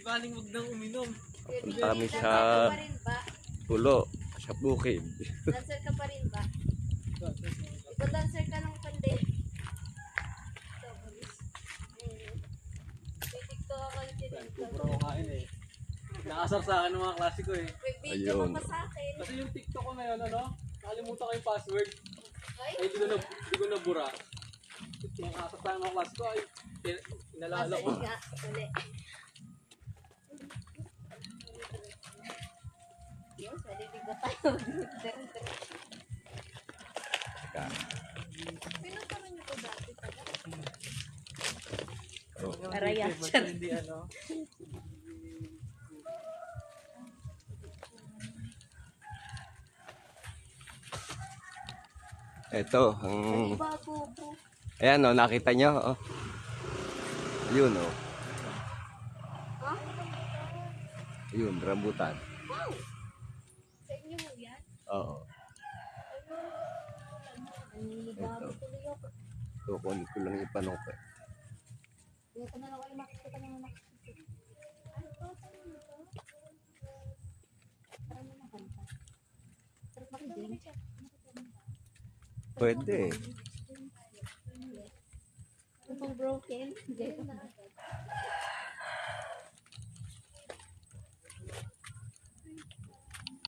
paning wag nang uminom. Punta kami sa Dancer ka pa rin ba? Tulo, sa bukid. Dancer ka pa rin ba? Ikaw dancer ka ng pande. TikTok ako yung TikTok. Bro, kain eh. Nakasar sa akin ng mga klase ko eh. May video Ayun. ka pa sa akin. Kasi yung TikTok ko ngayon, nakalimutan ko yung password. Ay, Ay, di ko nabura. Nakasar sa akin ng mga klase ko ay inalala ko. masali nga. Uli. Yes, malilig na tayo. Pinutangan niyo ko dati pala. Araya. Hindi ano. Ito, ang... Bago po. Ayan o, nakita nyo? Oh. Yun o. Ha? Yun, rambutan. Wow! Sa inyo mo yan? Oo. Naniligago tuloy ako. Kukunin ko lang yung panungkot. Dito na lang kayo makikita ng nakikita. Ano to? Saan mo to? Parang may nakanta. Sarap makinig. Pwede. Kung broken, hindi.